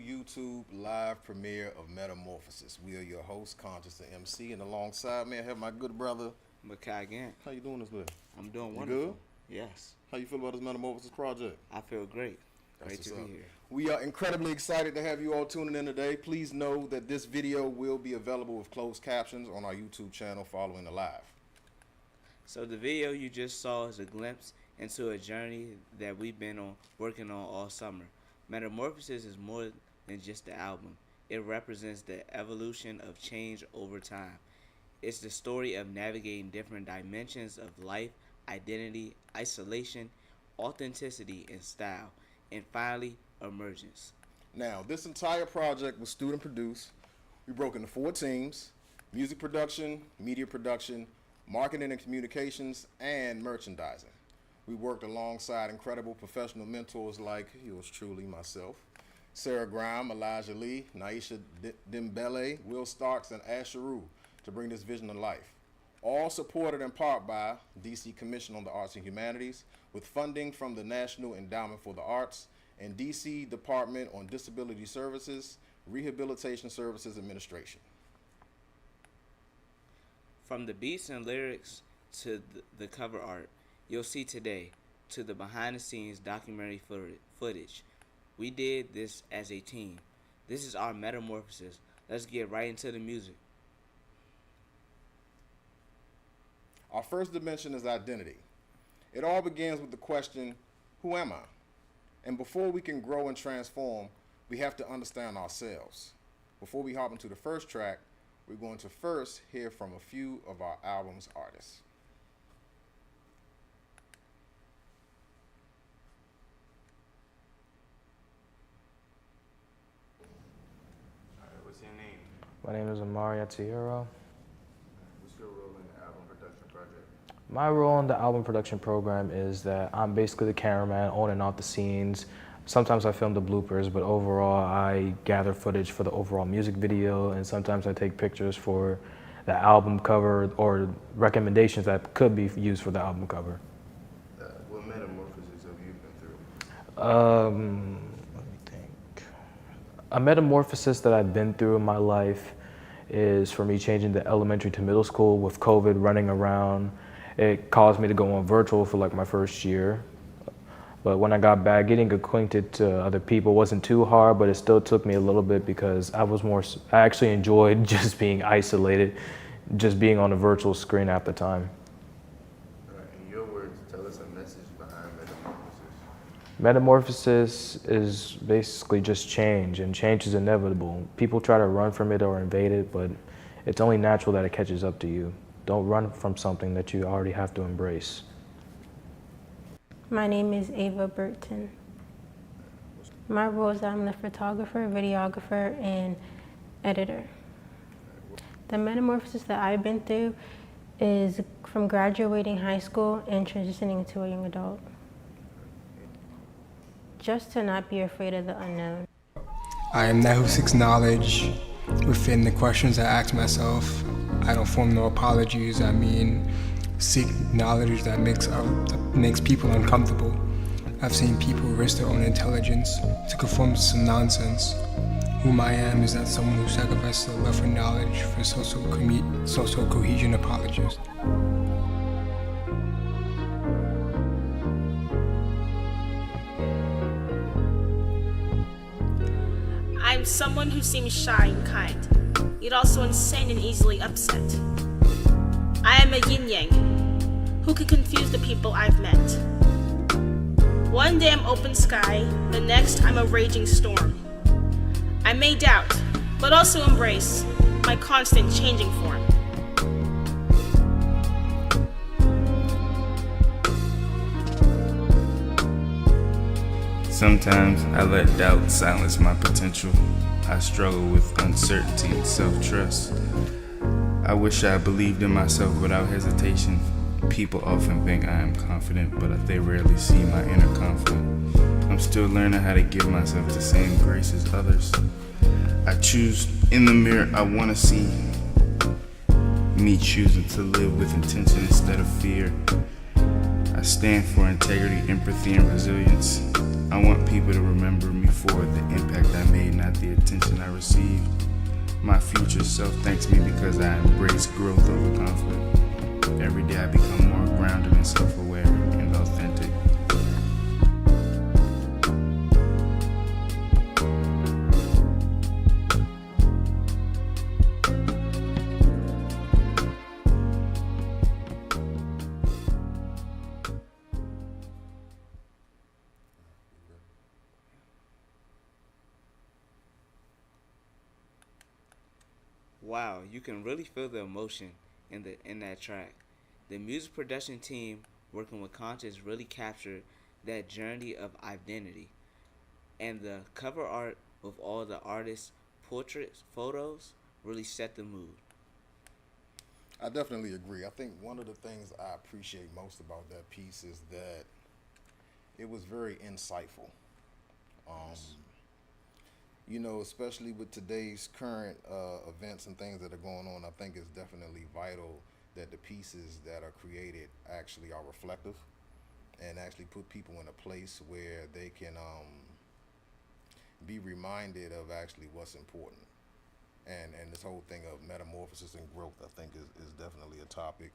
YouTube live premiere of Metamorphosis. We are your host, Conscious the MC, and alongside me I have my good brother, Makai Gant. How you doing this day? I'm doing You wonderful. good? Yes. How you feel about this Metamorphosis project? I feel great. That's Great to what's be up. here. We are incredibly excited to have you all tuning in today. Please know that this video will be available with closed captions on our YouTube channel following the live. So the video you just saw is a glimpse into a journey that we've been working on all summer. Metamorphosis is more than just the album. It represents the evolution of change over time. It's the story of navigating different dimensions of life, identity, isolation, authenticity, and style, and finally, emergence. Now, this entire project was student produced. We broke into 4 teams: music production, media production, marketing and communications, and merchandising. We worked alongside incredible professional mentors like yours truly, myself, Sarah Grime, Elijah Lee, Naisha Dembele, Will Starks, and Asheru to bring this vision to life. All supported in part by DC Commission on the Arts and Humanities, with funding from the National Endowment for the Arts and DC Department on Disability Services, Rehabilitation Services Administration. From the beats and lyrics to the cover art you'll see today, to the behind-the-scenes documentary footage, we did this as a team. This is our metamorphosis. Let's get right into the music. Our first dimension is identity. It all begins with the question, who am I? And before we can grow and transform, we have to understand ourselves. Before we hop into the first track, we're going to first hear from a few of our album's artists. What's your name? My name is Amari Atihiro. What's your role in the album production project? My role in the album production program is that I'm basically the cameraman on and off the scenes. Sometimes I film the bloopers, but overall I gather footage for the overall music video, and sometimes I take pictures for the album cover or recommendations that could be used for the album cover. What metamorphosis have you been through? Let me think. A metamorphosis that I've been through in my life is for me changing the elementary to middle school with COVID running around. It caused me to go on virtual for like my first year. But when I got back, getting acquainted to other people wasn't too hard, but it still took me a little bit because I actually enjoyed just being isolated, just being on a virtual screen at the time. In your words, tell us a message behind metamorphosis. Metamorphosis is basically just change, and change is inevitable. People try to run from it or evade it, but it's only natural that it catches up to you. Don't run from something that you already have to embrace. My name is Ava Burton. My role is that I'm the photographer, videographer, and editor. The metamorphosis that I've been through is from graduating high school and transitioning into a young adult. Just to not be afraid of the unknown. I am that who seeks knowledge. Within the questions I ask myself, I don't form no apologies. I mean, seek knowledge that makes people uncomfortable. I've seen people risk their own intelligence to conform to some nonsense. Whom I am is not someone who sacrifices their love for knowledge for social cohesion apologist. I'm someone who seems shy and kind, yet also insane and easily upset. I am a yin-yang, who could confuse the people I've met. One day I'm open sky, the next I'm a raging storm. I may doubt, but also embrace my constant changing form. Sometimes I let doubt silence my potential. I struggle with uncertainty and self-trust. I wish I believed in myself without hesitation. People often think I am confident, but they rarely see my inner confidence. I'm still learning how to give myself the same grace as others. I choose in the mirror I want to see. Me choosing to live with intention instead of fear. I stand for integrity, empathy, and resilience. I want people to remember me for the impact I made, not the attention I received. My future self thanks me because I embrace growth over conflict. Every day I become more grounded and self-aware and authentic. Wow, you can really feel the emotion in that track. The music production team working with Conscious really captured that journey of identity. And the cover art with all the artists' portraits, photos, really set the mood. I definitely agree. I think one of the things I appreciate most about that piece is that it was very insightful. You know, especially with today's current events and things that are going on, I think it's definitely vital that the pieces that are created actually are reflective and actually put people in a place where they can be reminded of actually what's important. And this whole thing of metamorphosis and growth, I think, is definitely a topic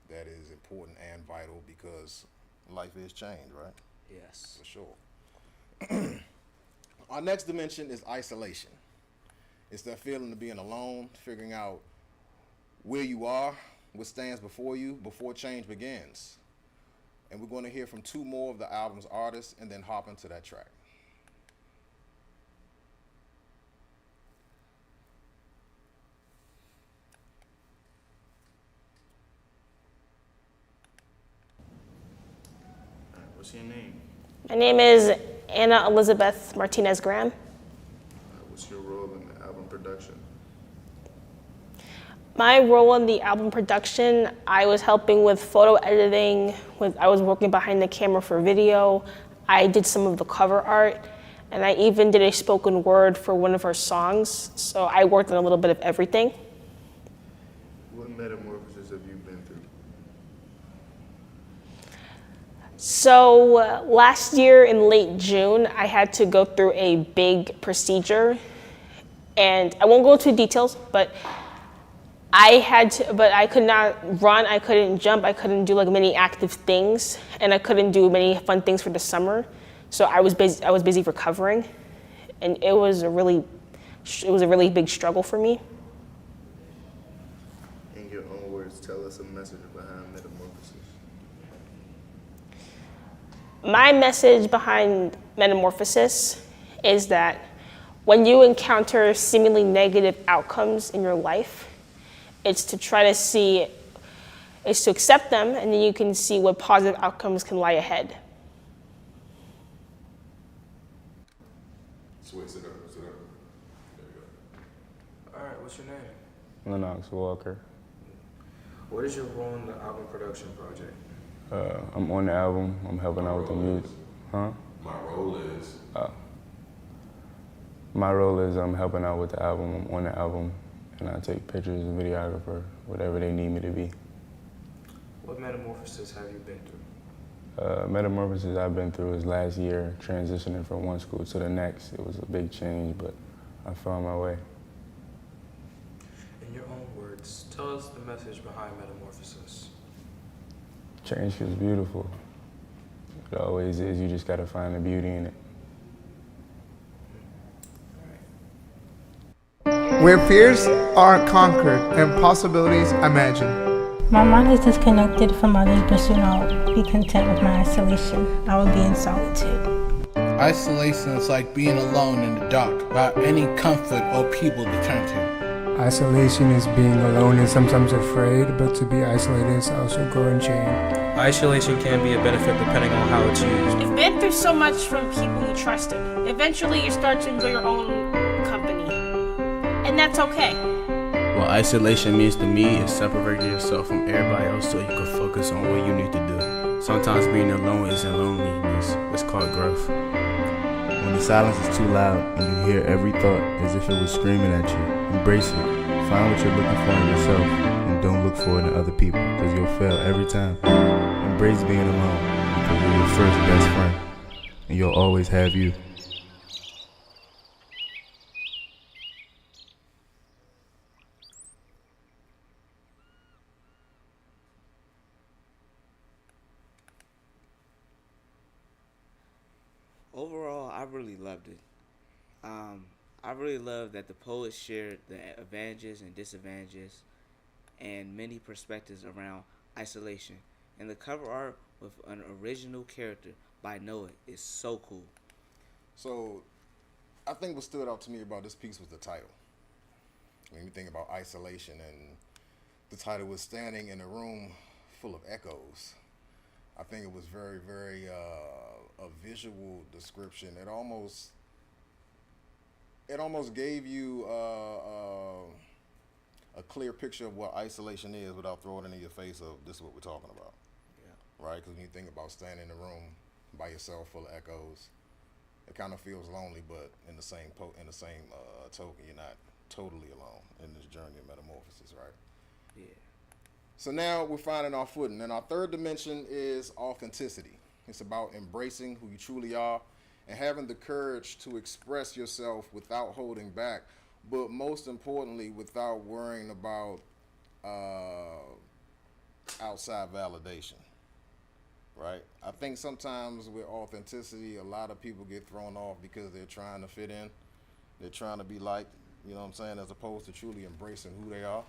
that is important and vital because life is change, right? Yes. For sure. Our next dimension is isolation. It's that feeling of being alone, figuring out where you are, what stands before you before change begins. And we're going to hear from two more of the album's artists and then hop into that track. What's your name? My name is Anna Elizabeth Martinez Graham. What's your role in the album production? My role in the album production, I was helping with photo editing, I was working behind the camera for video, I did some of the cover art, and I even did a spoken word for one of our songs, so I worked on a little bit of everything. What metamorphosis have you been through? So last year in late June, I had to go through a big procedure, and I won't go into details, but I could not run, I couldn't jump, I couldn't do like many active things, and I couldn't do many fun things for the summer. So I was busy recovering, and it was a really big struggle for me. In your own words, tell us a message behind Metamorphosis. My message behind Metamorphosis is that when you encounter seemingly negative outcomes in your life, it's to accept them, and then you can see what positive outcomes can lie ahead. Sit up. There you go. All right, what's your name? Lennox Walker. What is your role in the album production project? I'm on the album. I'm helping out with the music. Huh? My role is? My role is I'm helping out with the album. I'm on the album, and I take pictures and videographer, whatever they need me to be. What metamorphosis have you been through? Metamorphosis I've been through is last year, transitioning from one school to the next. It was a big change, but I found my way. In your own words, tell us the message behind Metamorphosis. Change feels beautiful. It always is. You just gotta find the beauty in it. Where fears are conquered and possibilities imagined. My mind is disconnected from others, but soon I'll be content with my isolation. I will be in solitude. Isolation is like being alone in the dark, without any comfort or people to turn to. Isolation is being alone and sometimes afraid, but to be isolated is also growing change. Isolation can be a benefit depending on how it's used. You've been through so much from people you trusted. Eventually, you start to enjoy your own company, and that's okay. What isolation means to me is separating yourself from everybody else so you can focus on what you need to do. Sometimes being alone isn't loneliness, it's called growth. When the silence is too loud and you hear every thought as if it was screaming at you, embrace it. Find what you're looking for in yourself and don't look for it in other people because you'll fail every time. Embrace being alone because you're your first best friend. and you'll always have you. Overall, I really loved it. I really love that the poets shared the advantages and disadvantages and many perspectives around isolation. And the cover art with an original character by Noah is so cool. So, I think what stood out to me about this piece was the title. When you think about isolation, and the title was Standing in a Room Full of Echoes. I think it was very, very a visual description. It almost gave you a clear picture of what isolation is without throwing it in your face of this is what we're talking about. Yeah. Right? Because when you think about standing in a room by yourself full of echoes, it kind of feels lonely, but in the same token, you're not totally alone in this journey of metamorphosis, right? Yeah. So now we're finding our footing, and our third dimension is authenticity. It's about embracing who you truly are and having the courage to express yourself without holding back, but most importantly, without worrying about outside validation, right? I think sometimes with authenticity, a lot of people get thrown off because they're trying to fit in. They're trying to be liked, you know what I'm saying, as opposed to truly embracing who they are.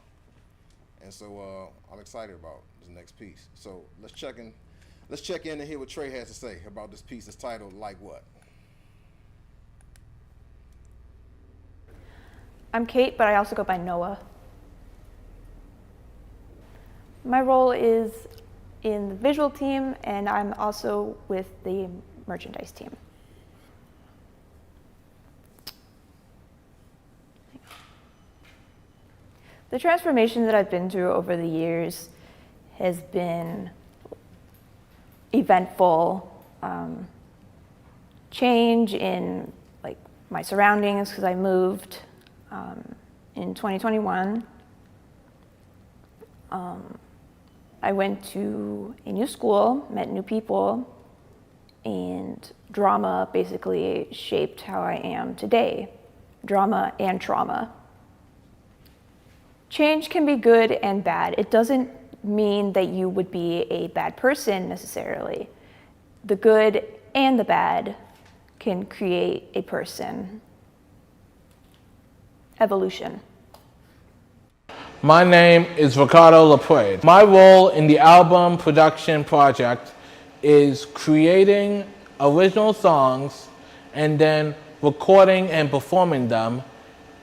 And so I'm excited about this next piece. So let's check in and hear what Trey has to say about this piece. It's titled Like What? I'm Kate, but I also go by Noah. My role is in the visual team, and I'm also with the merchandise team. The transformation that I've been through over the years has been eventful. Change in like my surroundings because I moved in 2021. I went to a new school, met new people, and drama basically shaped how I am today. Drama and trauma. Change can be good and bad. It doesn't mean that you would be a bad person necessarily. The good and the bad can create a person. Evolution. My name is Ricardo LaPuade. My role in the album production project is creating original songs and then recording and performing them.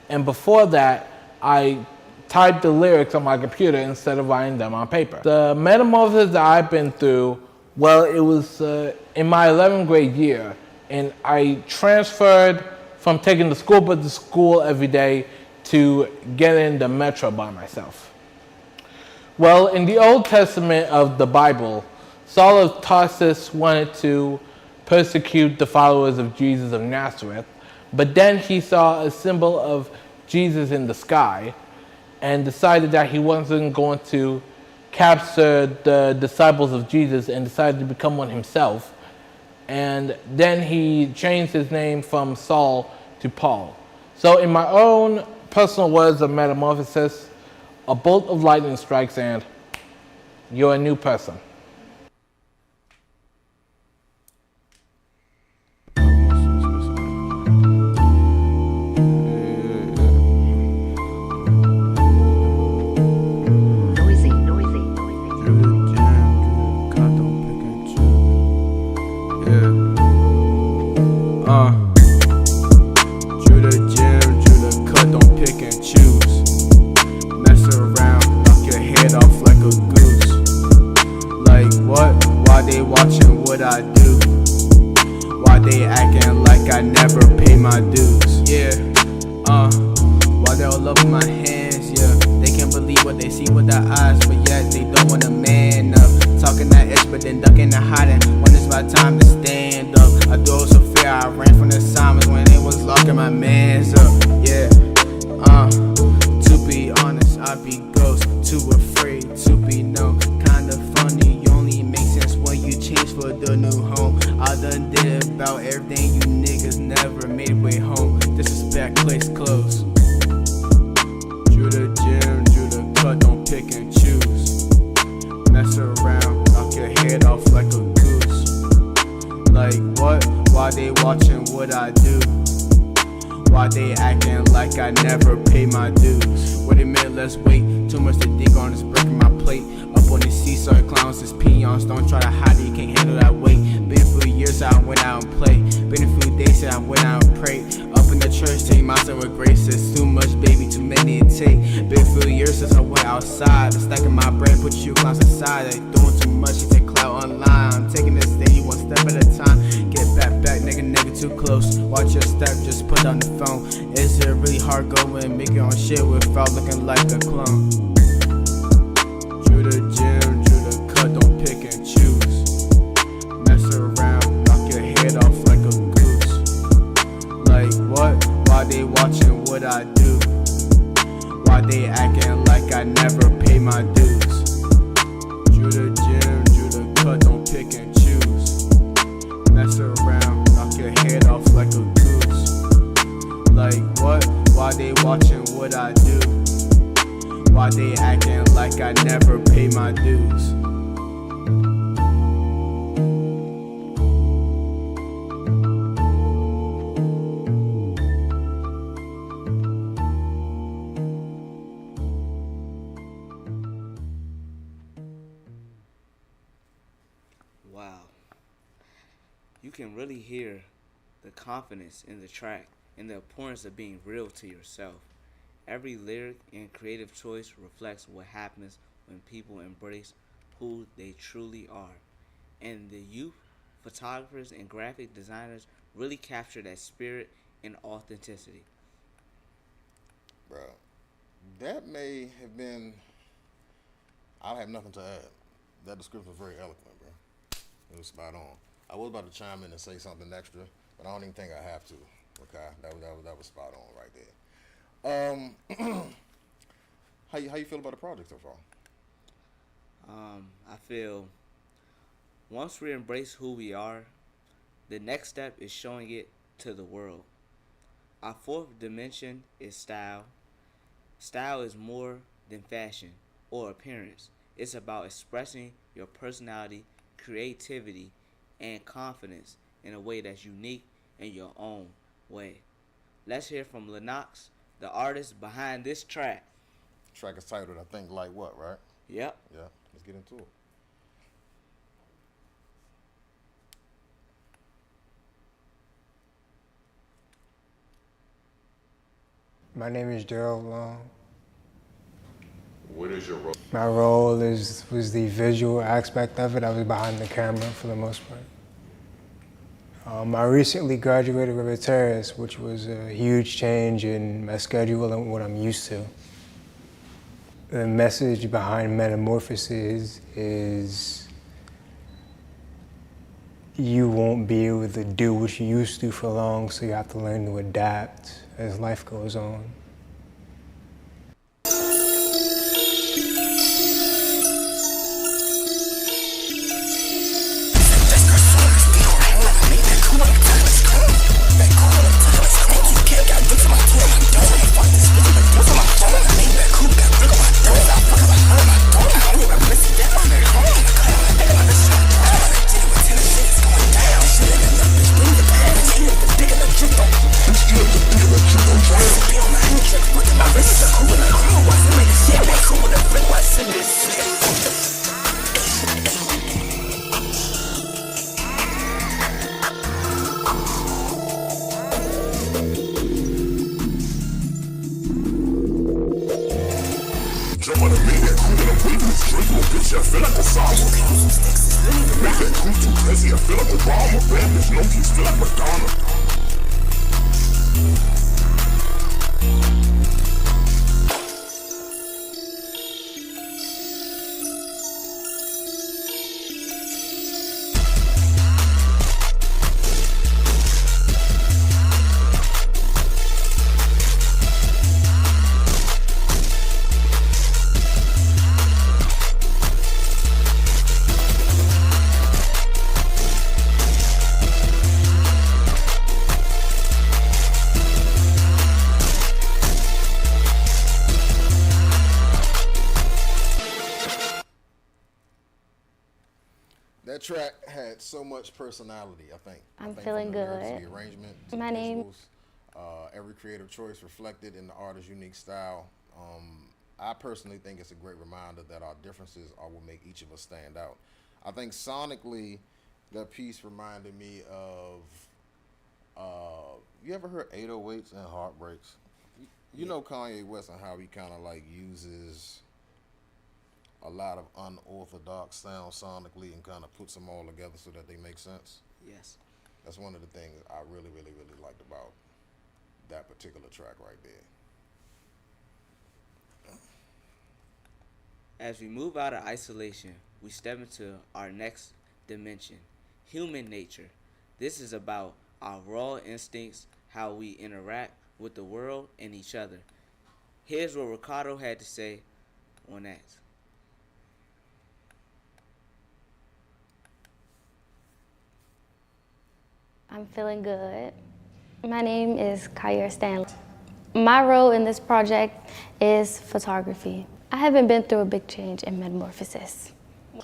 And before that, I type the lyrics on my computer instead of writing them on paper. The metamorphosis that I've been through, well, it was in my 11th grade year, and I transferred from taking the school bus to school every day to getting the metro by myself. Well, in the Old Testament of the Bible, Saul of Tarsus wanted to persecute the followers of Jesus of Nazareth, but then he saw a symbol of Jesus in the sky and decided that he wasn't going to capture the disciples of Jesus and decided to become one himself. And then he changed his name from Saul to Paul. So in my own personal words of metamorphosis, a bolt of lightning strikes and you're a new person. About like I never pay my dues. Wait a minute, let's wait. Too much to dig on, it's breaking my plate. Up on these seesaw clowns, it's peons. Don't try to hide it, you can't handle that weight. Been a few years I went out and played. Been a few days I went out and prayed. Up in the church, take myself with grace. It's too much, baby, too many to take. Been a few years since I went outside. The stack in my brain, put you clowns aside. They doing too much, you take clout online. I'm taking this day one step at a time. Get back, nigga, too close. Watch your step, just put down the phone. Is it really hard going, make your own shit without looking like a clone? Drew the gym, drew the cut, don't pick and choose. Mess around, knock your head off like a goose. Like what? Why they watching what I do? Why they acting like I never pay my dues? Drew the gym, drew the cut, don't pick and choose. Mess around, knock your head off like a goose. Like what? Why they watching what I do? Why they acting like I never pay my dues? Wow. You can really hear the confidence in the track and the importance of being real to yourself. Every lyric and creative choice reflects what happens when people embrace who they truly are. And the youth photographers and graphic designers really capture that spirit and authenticity. Bro, that may have been, I have nothing to add. That description was very eloquent, bro. It was spot on. I was about to chime in and say something extra, but I don't even think I have to. Okay, that was spot on right there. How you feel about the project so far? I feel once we embrace who we are, the next step is showing it to the world. Our fourth dimension is style. Style is more than fashion or appearance. It's about expressing your personality, creativity, and confidence in a way that's unique in your own way. Let's hear from Lennox, the artist behind this track. Track is titled, I think, Like What, right? Yep. Yeah, let's get into it. My name is Daryl Long. What is your role? My role was the visual aspect of it. I was behind the camera for the most part. I recently graduated with a terrace, which was a huge change in my schedule and what I'm used to. The message behind Metamorphosis is you won't be able to do what you used to for long, so you have to learn to adapt as life goes on. That track had so much personality, I think. I'm I think feeling from the lyrics to good. the arrangement, to My the name. visuals, Every creative choice reflected in the artist's unique style. I personally think it's a great reminder that our differences are what make each of us stand out. I think sonically, that piece reminded me of, you ever heard 808s and Heartbreaks? You know Kanye West and how he kind of like uses a lot of unorthodox sounds sonically and kind of puts them all together so that they make sense. Yes. That's one of the things I really liked about that particular track right there. As we move out of isolation, we step into our next dimension, human nature. This is about our raw instincts, how we interact with the world and each other. Here's what Ricardo had to say on that. I'm feeling good. My name is Kaya Stanley. My role in this project is photography. I haven't been through a big change in Metamorphosis.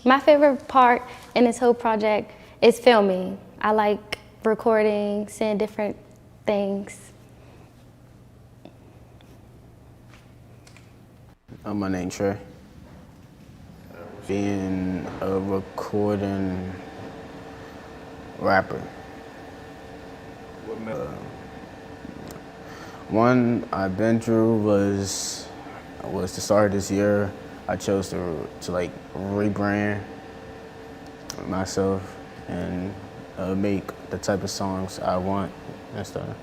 My favorite part in this whole project is filming. I like recording, seeing different things. My name's Trey. Being a recording rapper. One I've been through was the start of this year. I chose to like rebrand myself and make the type of songs I want and stuff.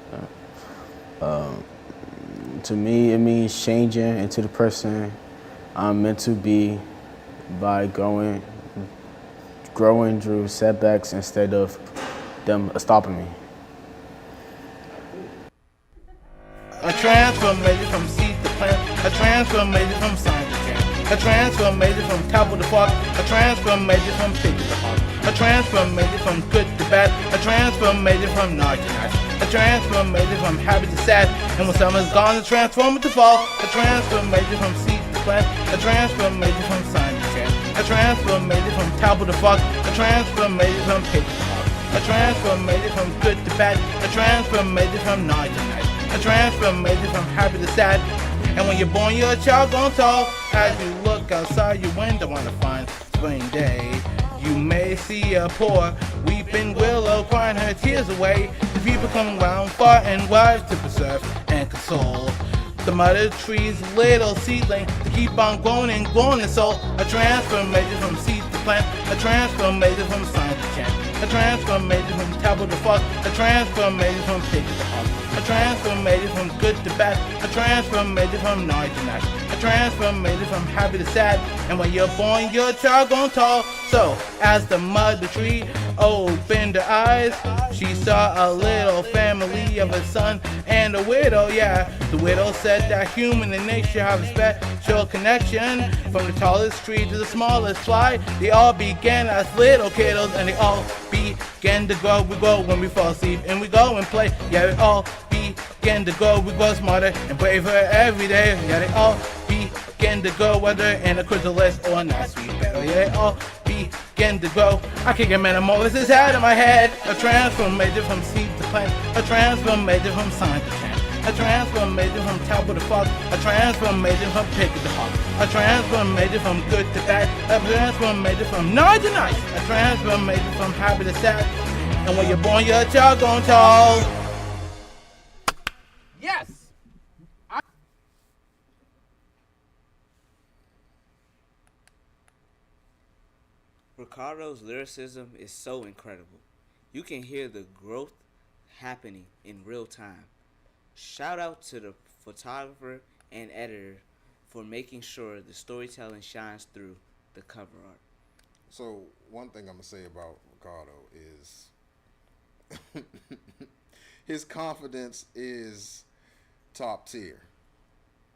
To me, it means changing into the person I'm meant to be by growing through setbacks instead of them stopping me. A transformation from seed to plant, a transformation from sign to chant, a transformation from top of the fork, a transformation from pig to hawk, a transformation from good to bad, a transformation from night to night, a transformation from happy to sad, and when summer's gone, a transformation to fall, a transformation from seed to plant, a transformation from sign to chant, a transformation from top of the fork, a transformation from pig to hawk, a transformation from good to bad, a transformation from night to night, a transformation from happy to sad. And when you're born, you're a child grown tall. As you look outside your window on a fine spring day, you may see a poor weeping willow crying her tears away. The people come round far and wide to preserve and console the mother tree's little seedling to keep on growing and growing. And so a transformation from seed to plant, a transformation from sign to chant, a transformation from top of the fork, a transformation from pig to hawk, a transformation from good to bad, a transformation from night to night, a transformation from happy to sad. And when you're born, you're a child grown tall. So as the mother tree opened her eyes, she saw a little family of a son and a widow. Yeah, the widow said that human and nature have a special connection. From the tallest tree to the smallest fly, they all began as little kiddos, and they all began to grow. We grow when we fall asleep, and we go and play. Yeah, they all began to grow. We grow smarter and braver every day. Yeah, they all began to grow, whether in a chrysalis or not sweet battle. Yeah, they all began to grow. I can get metamorphosis out of my head. A transformation from seed to plant, a transformation from sign to chant, a transformation from top of the fork, a transformation from pig to hawk, a transformation from good to bad, a transformation from night to night, a transformation from happy to sad. And when you're born, you're a child grown tall. Yes! Ricardo's lyricism is so incredible. You can hear the growth happening in real time. Shout out to the photographer and editor for making sure the storytelling shines through the cover art. So one thing I'm gonna say about Ricardo is his confidence is top tier.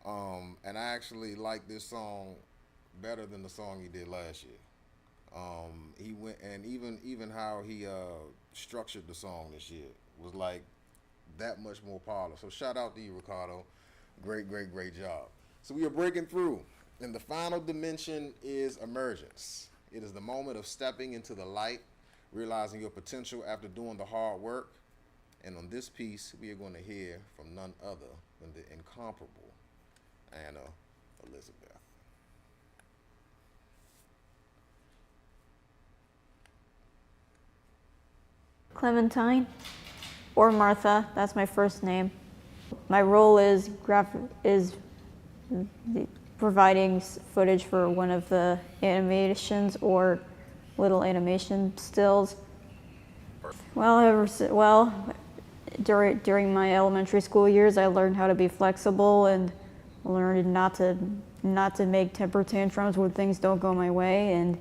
And I actually like this song better than the song he did last year. He went, and even how he structured the song this year was like that much more polished. So shout out to you, Ricardo. Great job. So we are breaking through, and the final dimension is emergence. It is the moment of stepping into the light, realizing your potential after doing the hard work, And on this piece, we are going to hear from none other than the incomparable Anna Elizabeth. Clementine, or Martha, that's my first name. My role is providing footage for one of the animations or little animation stills. Well, during my elementary school years, I learned how to be flexible and learned not to make temper tantrums when things don't go my way. And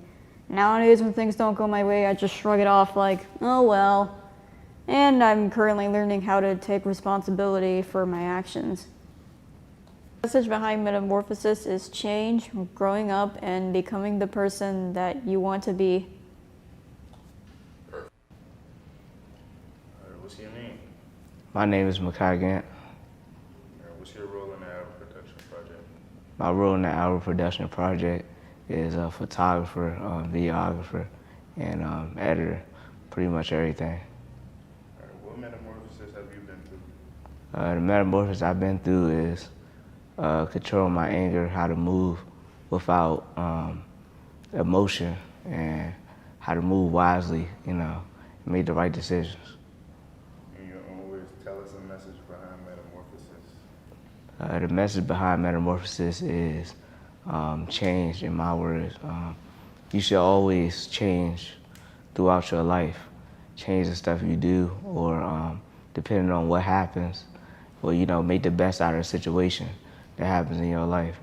nowadays, when things don't go my way, I just shrug it off like, oh well. And I'm currently learning how to take responsibility for my actions. The message behind Metamorphosis is change, growing up, and becoming the person that you want to be. What's your name? My name is Makai Gant. What's your role in the album production project? My role in the album production project is a photographer, videographer, and editor, pretty much everything. What metamorphosis have you been through? The metamorphosis I've been through is controlling my anger, how to move without emotion, and how to move wisely, make the right decisions. In your own words, tell us a message behind Metamorphosis. The message behind Metamorphosis is change, in my words. You should always change throughout your life. Change the stuff you do, or depending on what happens, or make the best out of the situation that happens in your life.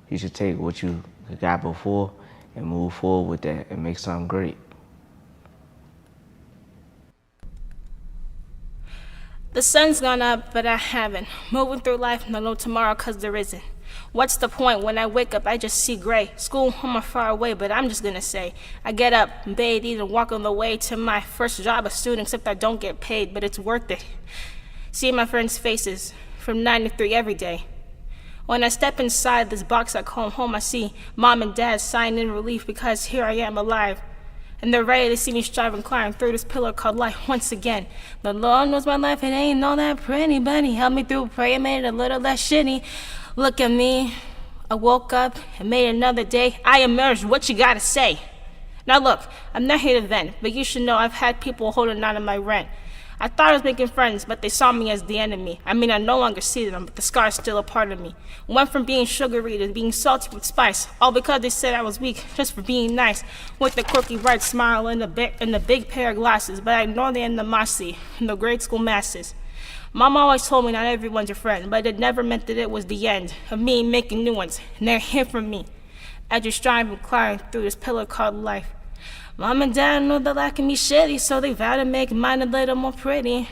You should take what you got before and move forward with that and make something great. The sun's gone up, but I haven't. Moving through life, no tomorrow, cause there isn't. What's the point? When I wake up, I just see gray. School, home, far away, but I'm just gonna say, I get up, bathe, eat, and walk on the way to my first job as student, except I don't get paid, but it's worth it. Seeing my friends' faces from 9 to 3 every day. When I step inside this box I call home, I see mom and dad sighing in relief because here I am alive. And they're ready to see me strive and climb through this pillar called life once again. The Lord knows my life, it ain't all that pretty, but he helped me through, pray and made it a little less shitty. Look at me, I woke up and made another day. I emerged, what you gotta say? Now look, I'm not here to vent, but you should know I've had people holding out on my rent. I thought I was making friends, but they saw me as the enemy. I mean, I no longer see them, but the scar's still a part of me. Went from being sugary to being salty with spice, all because they said I was weak, just for being nice. With the quirky bright smile and the big pair of glasses, but I ignored the animosity from the grade school masses. Mom always told me not everyone's your friend, but it never meant that it was the end of me making new ones, and they're here for me. I just strive and climb through this pillar called life. Mom and dad know that life can be shitty, so they vow to make mine a little more pretty.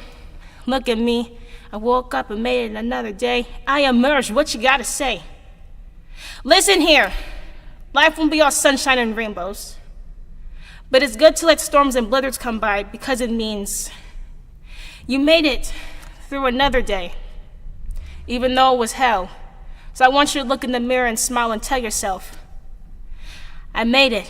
Look at me, I woke up and made it another day. I emerged, what you gotta say? Listen here, life won't be all sunshine and rainbows. But it's good to let storms and blizzards come by because it means you made it through another day, even though it was hell. So I want you to look in the mirror and smile and tell yourself, I made it.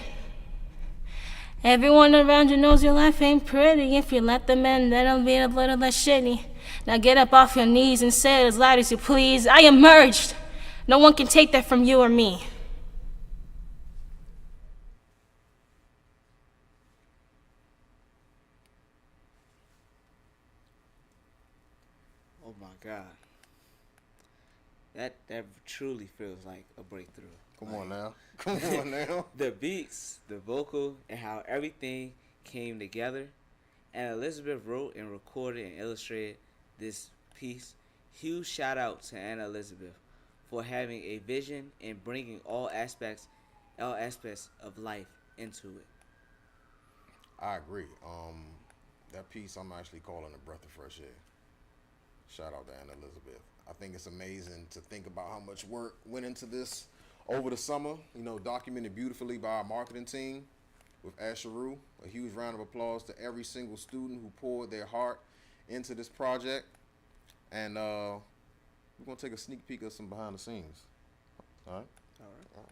Everyone around you knows your life ain't pretty. If you let them in, then it'll be a little less shitty. Now get up off your knees and say it as loud as you please. I emerged. No one can take that from you or me. Oh my God. That truly feels like a breakthrough. Come on now. Come on now. The beats, the vocal, and how everything came together. And Elizabeth wrote and recorded and illustrated this piece. Huge shout out to Anna Elizabeth for having a vision and bringing all aspects of life into it. I agree. That piece I'm actually calling a breath of fresh air. Shout out to Anna Elizabeth. I think it's amazing to think about how much work went into this over the summer, documented beautifully by our marketing team with Asheru. A huge round of applause to every single student who poured their heart into this project. And we're going to take a sneak peek of some behind the scenes. All right? All right.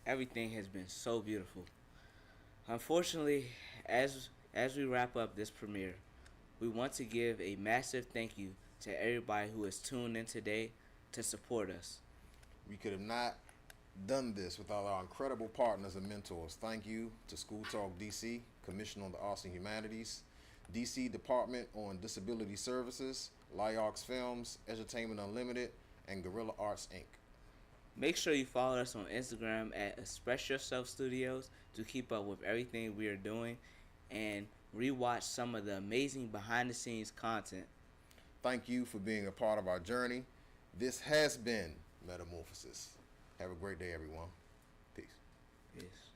Everything has been so beautiful. Unfortunately, as we wrap up this premiere, we want to give a massive thank you to everybody who has tuned in today to support us. We could have not done this without our incredible partners and mentors. Thank you to SchoolTalk DC, Commission on the Arts and Humanities, DC Department on Disability Services, Lyox Films, Entertainment Unlimited, and Guerrilla Arts Inc. Make sure you follow us on Instagram at Express Yourself Studios to keep up with everything we are doing and rewatch some of the amazing behind the scenes content. Thank you for being a part of our journey. This has been Metamorphosis. Have a great day, everyone. Peace. Peace.